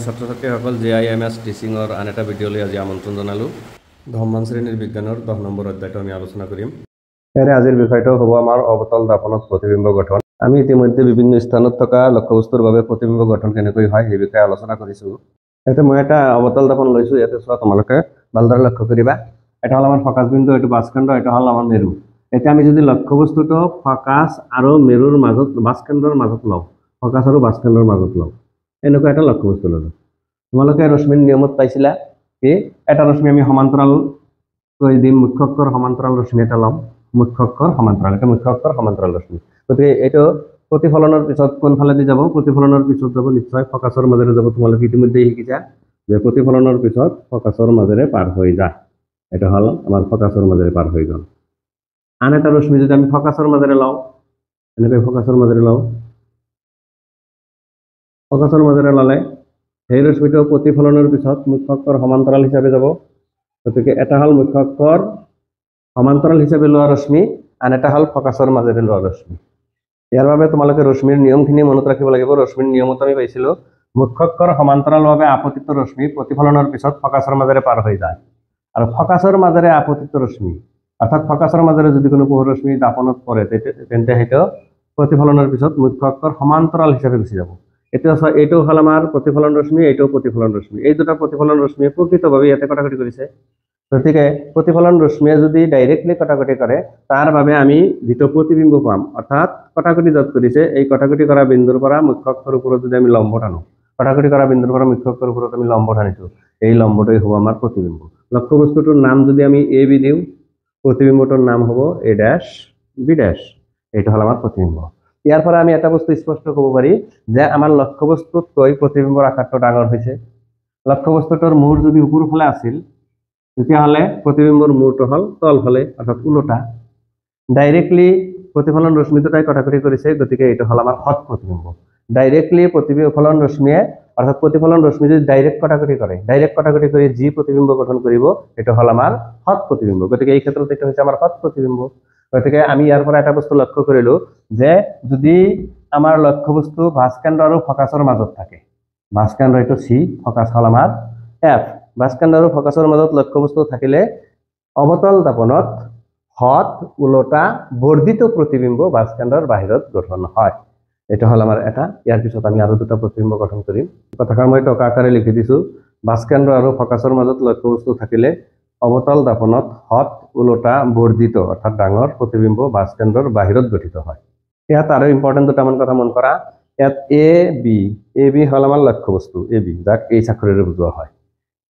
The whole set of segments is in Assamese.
ছাত্ৰ-ছাত্ৰীসকল JIMS টিচিঙৰ আন এটা ভিডিঅ'লৈ আজি আমন্ত্ৰণ জনালোঁ। 10মান শ্ৰেণীৰ বিজ্ঞানৰ 10 নম্বৰ অধ্যায়টো আমি আলোচনা কৰিম। ইয়াৰে আজিৰ বিষয়টো হ'ব আমাৰ অৱতল দাপনত প্ৰতিবিম্ব গঠন। আমি ইতিমধ্যে বিভিন্ন স্থানত থকা লক্ষ্যবস্তুৰ বাবে প্ৰতিবিম্ব গঠন কেনেকৈ হয় সেই বিষয়ে আলোচনা কৰিছোঁ। ইয়াতে মই এটা অৱতল দাপন লৈছোঁ। ইয়াতে চোৱা তোমালোকে ভালদৰে লক্ষ্য কৰিবা। এটা হ'ল আমাৰ ফকাছ বিন্দু, এইটো বাছকেন্দ্ৰ, এটা হ'ল আমাৰ মেৰু। এতিয়া আমি যদি লক্ষ্যবস্তুটো ফকাছ আৰু মেৰুৰ মাজত বাছকেন্দ্ৰৰ মাজত লওঁ, ফকাছ আৰু বাছকেন্দ্ৰৰ মাজত লওঁ, এনেকুৱা এটা লক্ষ্যবস্তু ল'লোঁ। তোমালোকে ৰশ্মিৰ নিয়মত পাইছিলা কি এটা ৰশ্মি আমি সমান্তৰাল কৈ দিম, মুখ্য অক্ষৰ সমান্তৰাল ৰশ্মি এটা ল'ম, মুখ্য অক্ষৰ সমান্তৰাল, এটা মুখ্য অক্ষৰ সমান্তৰাল ৰশ্মি। গতিকে এইটো প্ৰতিফলনৰ পিছত কোনফালেদি যাব? প্ৰতিফলনৰ পিছত যাব নিশ্চয় ফকাছৰ মাজেৰে যাব। তোমালোকে ইতিমধ্যে শিকিছা যে প্ৰতিফলনৰ পিছত ফকাছৰ মাজেৰে পাৰ হৈ যায়। এটা হ'ল আমাৰ ফকাছৰ মাজেৰে পাৰ হৈ গ'ল। আন এটা ৰশ্মি যদি আমি ফকাছৰ মাজেৰে লওঁ, এনেকৈ ফকাছৰ মাজেৰে লওঁ, ফকাছৰ মাজেৰে ল'লে সেই ৰশ্মিটো প্ৰতিফলনৰ পিছত মুখ্য অক্ষৰ সমান্তৰাল হিচাপে যাব। গতিকে এটা হ'ল মুখ্য অক্ষৰ সমান্তৰাল হিচাপে লোৱা ৰশ্মি, আন এটা হ'ল ফকাছৰ মাজেৰে লোৱা ৰশ্মি। ইয়াৰ বাবে তোমালোকে ৰশ্মিৰ নিয়মখিনি মনত ৰাখিব লাগিব। ৰশ্মিৰ নিয়মত আমি পাইছিলোঁ মুখ্য অক্ষৰ সমান্তৰালভাৱে আপতিত ৰশ্মি প্ৰতিফলনৰ পিছত ফকাছৰ মাজেৰে পাৰ হৈ যায়, আৰু ফকাছৰ মাজেৰে আপতিত ৰশ্মি অৰ্থাৎ ফকাছৰ মাজেৰে যদি কোনো পোহৰ ৰশ্মি দাপনত পৰে তেন্তে সেইটো প্ৰতিফলনৰ পিছত মুখ্য অক্ষৰ সমান্তৰাল হিচাপে গুচি যাব। এইটো হ'ল আমাৰ প্ৰতিফলন ৰশ্মি, এইটোও প্ৰতিফলন ৰশ্মি। এই দুটা প্ৰতিফলন ৰশ্মিয়ে প্ৰকৃতভাৱে ইয়াতে কটাকটি কৰিছে। গতিকে প্ৰতিফলন ৰশ্মিয়ে যদি ডাইৰেক্টলি কটাকটি কৰে, তাৰ বাবে আমি যিটো প্ৰতিবিম্ব পাম, অৰ্থাৎ কটাকটি য'ত কৰিছে এই কটাকটি কৰা বিন্দুৰ পৰা মুখ্য অক্ষৰ ওপৰত যদি আমি লম্ব টানো, কটাকটি কৰা বিন্দুৰ পৰা মুখ্য অক্ষৰ ওপৰত আমি লম্ব টানিছোঁ, এই লম্বটোই হ'ব আমাৰ প্ৰতিবিম্ব। লক্ষ্যবস্তুটোৰ নাম যদি আমি A B দিওঁ, প্ৰতিবিম্বটোৰ নাম হ'ব A ড্যাশ B ড্যাশ। এইটো হ'ল আমাৰ প্ৰতিবিম্ব। ইয়াৰ পৰা আমি এটা বস্তু স্পষ্ট ক'ব পাৰি যে আমাৰ লক্ষ্যবস্তুতকৈ প্ৰতিবিম্বৰ আকাৰটো ডাঙৰ হৈছে। লক্ষ্যবস্তুটোৰ মূৰ যদি ওপৰ ফালে আছিল, তেতিয়াহ'লে প্ৰতিবিম্বৰ মূৰটো হ'ল তলফালে অৰ্থাৎ ওলোটা। ডাইৰেক্টলি প্ৰতিফলন ৰশ্মিটো তাই কটাকটি কৰিছে, গতিকে এইটো হ'ল আমাৰ সৎ প্ৰতিবিম্ব। ডাইৰেক্টলি প্ৰতিফলন ৰশ্মিয়ে অৰ্থাৎ প্ৰতিফলন ৰশ্মি যদি ডাইৰেক্ট কটাকটি কৰে, ডাইৰেক্ট কটাকটি কৰি যি প্ৰতিবিম্ব গঠন কৰিব এইটো হ'ল আমাৰ সৎ প্ৰতিবিম্ব। গতিকে এই ক্ষেত্ৰত এইটো হৈছে আমাৰ সৎ প্ৰতিবিম্ব। গতিকে আমি ইয়াৰ পৰা এটা বস্তু লক্ষ্য কৰিলোঁ যে যদি আমাৰ লক্ষ্যবস্তু ভাস্কেন্দ্ৰ আৰু ফকাছৰ মাজত থাকে, ভাস্কেন্দ্ৰ এইটো C, ফকাছ হ'ল আমাৰ F, ভাস্কেন্দ্ৰ আৰু ফকাছৰ মাজত লক্ষ্যবস্তু থাকিলে অৱতল দাপনত সৎ ওলোটা বৰ্ধিত প্ৰতিবিম্ব ভাস্কেন্দ্ৰৰ বাহিৰত গঠন হয়। এইটো হ'ল আমাৰ এটা। ইয়াৰ পিছত আমি আৰু দুটা প্ৰতিবিম্ব গঠন কৰিম। কথাষাৰ মই টকা আকাৰে লিখি দিছোঁ। ভাস্কেন্দ্ৰ আৰু ফকাছৰ মাজত লক্ষ্যবস্তু থাকিলে অৱতল দাপনত সৎ ওলোটা বৰ্ধিত অৰ্থাৎ ডাঙৰ প্ৰতিবিম্ব ভাস্কেন্দ্ৰৰ বাহিৰত গঠিত হয়। ইয়াত আৰু ইম্পৰ্টেণ্ট দুটামান কথা মন কৰা। ইয়াত A B হ'ল আমাৰ লক্ষ্যবস্তু A B, যাক H আখৰেৰে বুজোৱা হয়।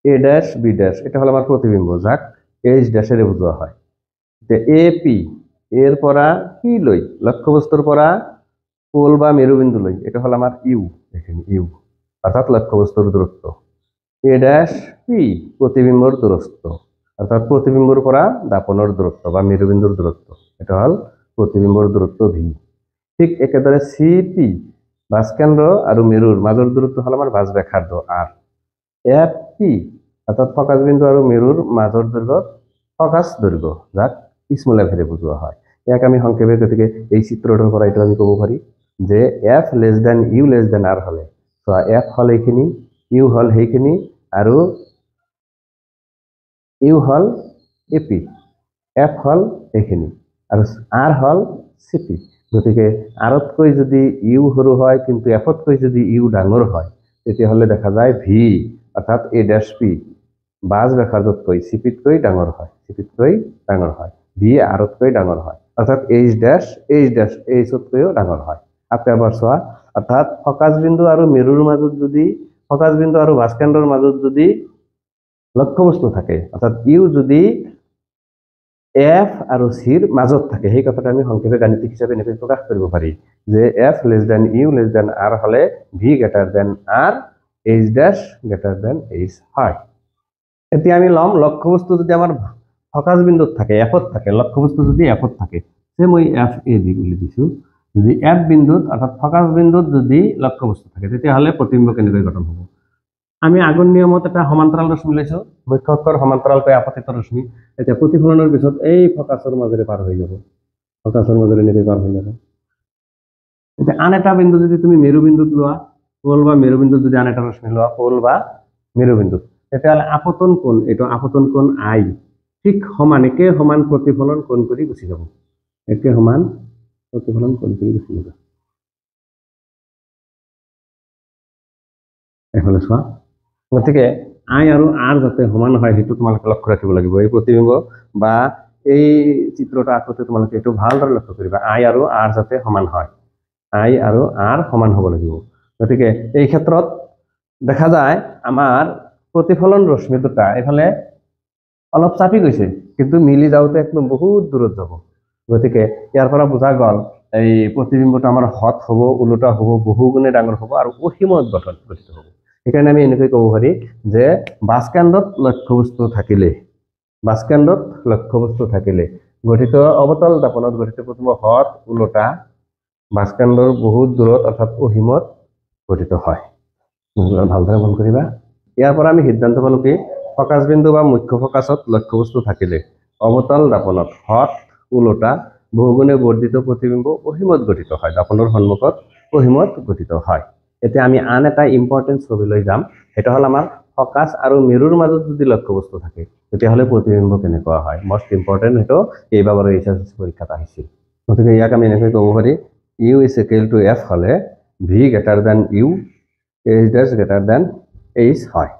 A ড্যাশ B ড্যাশ এটা হ'ল আমাৰ প্ৰতিবিম্ব, যাক H ড্যাশেৰে বুজোৱা হয়। এতিয়া AP, এৰ পৰা P লৈ, লক্ষ্যবস্তুৰ পৰা পোল বা মেৰুবিন্দু লৈ, এটা হ'ল আমাৰ U, এইখিনি U অৰ্থাৎ লক্ষ্যবস্তুৰ দূৰত্ব। A ড্যাশ P প্ৰতিবিম্বৰ দূৰত্ব অৰ্থাৎ প্ৰতিবিম্বৰ পৰা দাপনৰ দূৰত্ব বা মেৰুবিন্দুৰ দূৰত্ব, এটা হ'ল প্ৰতিবিম্বৰ দূৰত্ব V। ঠিক একেদৰে CP ভাস্কেন্দ্ৰ আৰু মেৰুৰ মাজৰ দূৰত্ব হ'ল আমাৰ ভাঁজ ব্যাসাৰ্ধ R। FP অৰ্থাৎ ফকাছ বিন্দু আৰু মেৰুৰ মাজৰ দৈৰ্ঘ্য ফকাছ দৈৰ্ঘ্য, যাক স্মল এফেৰে বুজোৱা হয়। ইয়াক আমি সংক্ষেপে গতিকে এই চিত্ৰটোৰ পৰা এইটো আমি ক'ব পাৰি যে F less than U less than R হ'লে, চোৱা F হ'ল এইখিনি, U হ'ল সেইখিনি, আৰু U হ'ল AP, F হ'ল এইখিনি, আৰু R হ'ল CP। গতিকে আৰতকৈ যদি U সৰু হয় কিন্তু Fতকৈ যদি U ডাঙৰ হয়, তেতিয়াহ'লে দেখা যায় V অৰ্থাৎ A ড্যাশ P বাজ ব্যাসাৰ্ধতকৈ CPতকৈ ডাঙৰ হয়, CPতকৈ ডাঙৰ হয়, V আৰতকৈ ডাঙৰ হয়, অৰ্থাৎ H ড্যাশ Hতকৈও ডাঙৰ হয়। আকৌ এবাৰ চোৱা, অৰ্থাৎ ফকাছ বিন্দু আৰু মেৰুৰ মাজত যদি, ফকাছ বিন্দু আৰু ভাস্কেন্দ্ৰৰ মাজত যদি লক্ষ্যবস্তু থাকে, অৰ্থাৎ U যদি F আৰু Cৰ মাজত থাকে, সেই কথাটো আমি সংক্ষেপে গাণিতিক হিচাপে এনেকৈ প্ৰকাশ কৰিব পাৰি যে F less than U less than R হ'লে V greater than R, H dash greater than H হয়। এতিয়া আমি ল'ম লক্ষ্যবস্তু যদি আমাৰ ফকাছ বিন্দুত থাকে, Fত থাকে, লক্ষ্যবস্তু যদি Fত থাকে, মই FA বুলি দিছোঁ, যদি F বিন্দুত অৰ্থাৎ ফকাছ বিন্দুত যদি লক্ষ্যবস্তু থাকে, তেতিয়াহ'লে প্ৰতিবিম্ব কেনেকৈ গঠন হ'ব? আমি আগৰ নিয়মত এটা সমান্তৰাল ৰশ্মি লৈছোঁ, মুখ্য অক্ষৰ সমান্তৰালকৈ আপতিত ৰশ্মি। এতিয়া প্ৰতিফলনৰ পিছত এই ফকাছৰ মাজেৰে পাৰ হৈ যাব, ফকাছৰ মাজেৰে এনেকৈ পাৰ হৈ যাব। এতিয়া আন এটা বিন্দু যদি তুমি মেৰুবিন্দুত লোৱা, পোল বা মেৰুবিন্দু যদি আন এটা ৰশ্মি লোৱা পোল বা মেৰুবিন্দু তেতিয়াহ'লে আপতন কোণ এইটো আপতন কোণ আই ঠিক সমান একে সমান প্ৰতিফলন কোণ কৰি গুচি যাব একে সমান প্ৰতিফলন কোণ কৰি গুচি যাব এফালে চোৱা গতিকে আই আৰু আৰ যাতে সমান হয় সেইটো তোমালোকে লক্ষ্য ৰাখিব লাগিব এই প্ৰতিবিম্ব বা এই চিত্ৰটা আঁকোতে তোমালোকে এইটো ভালদৰে লক্ষ্য কৰিবা আই আৰু আৰ যাতে সমান হয় আই আৰু আৰ সমান হ'ব লাগিব গতিকে এই ক্ষেত্ৰত দেখা যায় আমাৰ প্ৰতিফলন ৰশ্মি দুটা এফালে অলপ চাপি গৈছে কিন্তু মিলি যাওঁতে একদম বহুত দূৰত যাব গতিকে ইয়াৰ পৰা বুজা গ'ল এই প্ৰতিবিম্বটো আমাৰ হট হ'ব ওলোটা হ'ব বহুগুণে ডাঙৰ হ'ব আৰু অসীমত গঠিত হ'ব সেইকাৰণে আমি এনেকৈ ক'ব পাৰি যে বাছকেন্দ্ৰত লক্ষ্যবস্তু থাকিলে গঠিত অৱতল দাপনত গঠিত প্ৰতিবিম্ব হট ওলোটা বাছকেন্দ্ৰৰ বহুত দূৰত অৰ্থাৎ অসীমত গঠিত হয় ভালদৰে মন কৰিবা ইয়াৰ পৰা আমি সিদ্ধান্ত পালো কি ফকাস বিন্দু বা মুখ্য ফকাসত লক্ষ্যবস্তু থাকিলে অৱতল দাপনত হট ওলোটা বহুগুণে বৰ্ধিত প্ৰতিবিম্ব অসীমত গঠিত হয় দাপনৰ সন্মুখত অসীমত গঠিত হয় এতিয়া আমি আন এটা ইম্পৰ্টেন্ট ছবি লৈ যাম এটা হল আমাৰ ফকাস আৰু মেৰুৰ মাজত যদি লক্ষ্যবস্তু থাকে তেতিয়াহ'লে প্ৰতিবিম্ব কেনেকুৱা হয় মোস্ট ইম্পৰ্টেন্ট হেটো এইবাৰৰ এইচএসএলসি পৰীক্ষাত আহিছিল গতিকে ইয়াক আমি এনেকৈ ক'ব পাৰি u is equal to f হলে v greater than u h dash greater than h হয়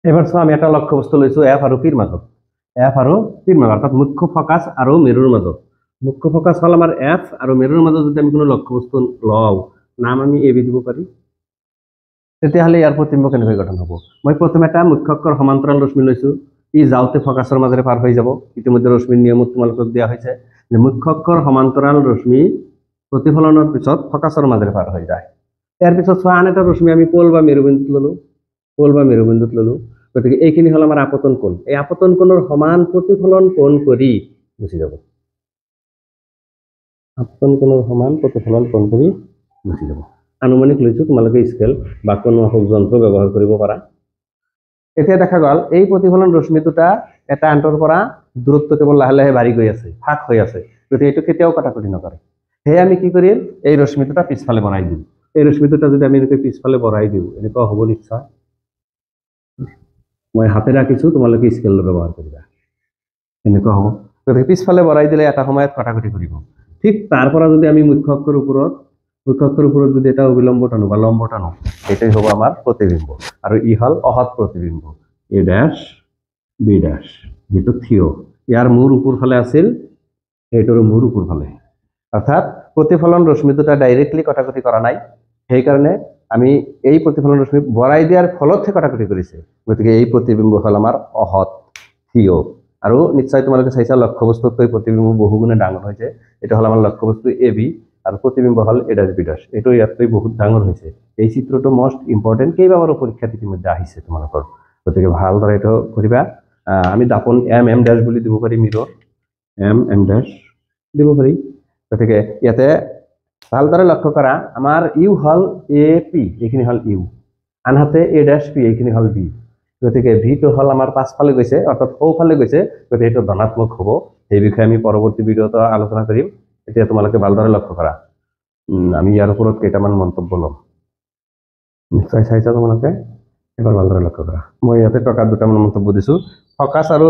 এবাৰ চোৱা আমি এটা লক্ষ্যবস্তু লৈছো f আৰু p ৰ মাজত অৰ্থাৎ মুখ্য ফকাস আৰু মেৰুৰ মাজত মুখ্য ফকাস হল আমাৰ f আৰু মেৰুৰ মাজত যদি আমি কোনো লক্ষ্যবস্তু লওঁ নাম আমি ab দিব পাৰি তেতিয়াহ'লে ইয়াৰ প্ৰতিবিম্ব কেনেকৈ গঠন হ'ব মই প্ৰথমে এটা মুখ্য অক্ষৰ সমান্তৰাল ৰশ্মি লৈছো ই যাওঁতে ফকাসৰ মাজেৰে পাৰ হৈ যাব ইতিমধ্যে ৰশ্মিৰ নিয়মত তোমালোকক দিয়া হৈছে যে মুখ্য অক্ষৰ সমান্তৰাল ৰশ্মি প্ৰতিফলনৰ পিছত ফকাসৰ মাজেৰে পাৰ হৈ যায় ইয়াৰ পিছত চোৱা আন এটা ৰশ্মি আমি পোল বা মেৰুবিন্দুত ললো গতিকে এইখিনি হল আমাৰ আপতন কোণ এই আপতন কোণৰ সমান প্ৰতিফলন কোণ কৰি গুচি যাব আপতন কোণৰ সমান প্ৰতিফলন কোণ কৰি গুচি যাব আনুমানিক লৈছো তোমালোকে স্কেল বা কোনো যন্ত্ৰ ব্যৱহাৰ কৰিব পাৰা এতিয়া দেখা গ'ল এই প্ৰতিফলন ৰশ্মি দুটা এটা আন্তৰ পৰা দূৰত্ব কেৱল লাহে লাহে বাঢ়ি গৈ আছে ফাক হৈ আছে গতিকে এইটো কেতিয়াও কটাকটি নকৰে হে আমি কি কৰিম এই ৰশ্মি দুটা পিছফালে বঢ়াই দিম এই ৰশ্মি দুটা যদি আমি এনেকৈ পিছফালে বঢ়াই দিওঁ এনেকুৱা হ'ব নিশ্চয় মই হাতে ৰাখিছো তোমালোকে স্কেল ব্যৱহাৰ কৰিবা এনেকুৱা হ'ব গতিকে পিছফালে বঢ়াই দিলে এটা সময়ত কটাকটি কৰিব ঠিক তাৰ পৰা যদি আমি মুখ্য অক্ষৰ ওপৰত যদি এটা অবিলম্ব টানো বা লম্ব টানো এটাই হ'ব আমাৰ প্ৰতিবিম্ব আৰু ই হল অহৎ প্ৰতিবিম্ব a dash b dash যেটো থিয় ইয়াৰ মূৰ উপৰ ফালে আছিল এইটোৰ মূৰ উপৰ ফালে অৰ্থাৎ প্ৰতিফলন ৰশ্মি দুটা ডাইৰেক্টলি কটাকটি কৰা নাই সেই কাৰণে আমি এই প্ৰতিফলন ৰশ্মি বঢ়াই দিয়াৰ ফলতহে কটাকটি কৰিছে গতিকে এই প্ৰতিবিম্ব হল আমাৰ অহৎ থিয় আৰু নিশ্চয় তোমালোকে চাইছা লক্ষ্যবস্তুতকৈ প্ৰতিবিম্ব বহুগুণে ডাঙৰ হৈছে এটা হল আমাৰ লক্ষ্যবস্তু ab আৰু প্ৰতিবিম্ব হল a dash b dash এটো ইয়াতকৈ বহুত ডাঙৰ হৈছে এই চিত্ৰটো মোস্ট ইম্পৰ্টেন্ট কেইবাবাৰো পৰীক্ষাত ইতিমধ্যে আহিছে তোমালোকৰ গতিকে ভালদৰে এটো কৰিবা আমি দাপন m dash বুলি দিব পাৰি মিৰৰ m dash দিব পাৰি গতিকে ইয়াতে ভালদৰে লক্ষ্য কৰা আমাৰ ইউ হল ap এইখিনি হল ইউ আনহাতে a dash p এইখিনি হল b গতিকে v টো হল আমাৰ পাছফালে গৈছে অৰ্থাৎ সোঁফালে গৈছে গতিকে এটো ধনাত্মক হ'ব এই বিষয়ে আমি পৰৱৰ্তী ভিডিঅ'ত আলোচনা কৰিম এতিয়া তোমালোকে ভালদৰে লক্ষ্য কৰা আমি ইয়াৰ ওপৰত কেইটামান মন্তব্য ল'ম নিশ্চয় চাইছা তোমালোকে এবাৰ ভালদৰে লক্ষ্য কৰা মই ইয়াতে টকাত দুটামান মন্তব্য দিছো ফকাস আৰু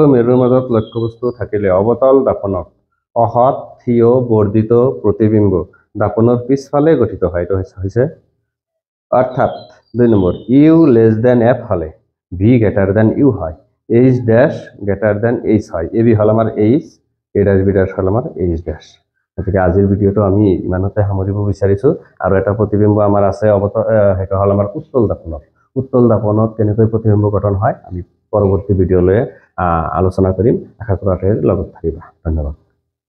মেৰুৰ মাজত লক্ষ্যবস্তু থাকিলে অৱতল দাপনত অহৎ থিয় বৰ্ধিত প্ৰতিবিম্ব দাপনৰ পিছফালে গঠিত হয় এইটো হৈছে অৰ্থাৎ 2 number u less than f হলে v greater than u হয় h dash greater than h হয় ab হল আমাৰ h a dash b dash হল আমাৰ h dash গতিকে আজিৰ ভিডিঅটো আমি ইমানতে সামৰিব বিচাৰিছো আৰু এটা প্ৰতিবিম্ব আমাৰ আছে হেটো হল আমাৰ উত্তল দাপনত কেনেকৈ প্ৰতিবিম্ব গঠন হয় আমি পৰৱৰ্তী ভিডিঅলৈ আলোচনা কৰিম আশা কৰাতে লগত থাকিবা ধন্যবাদ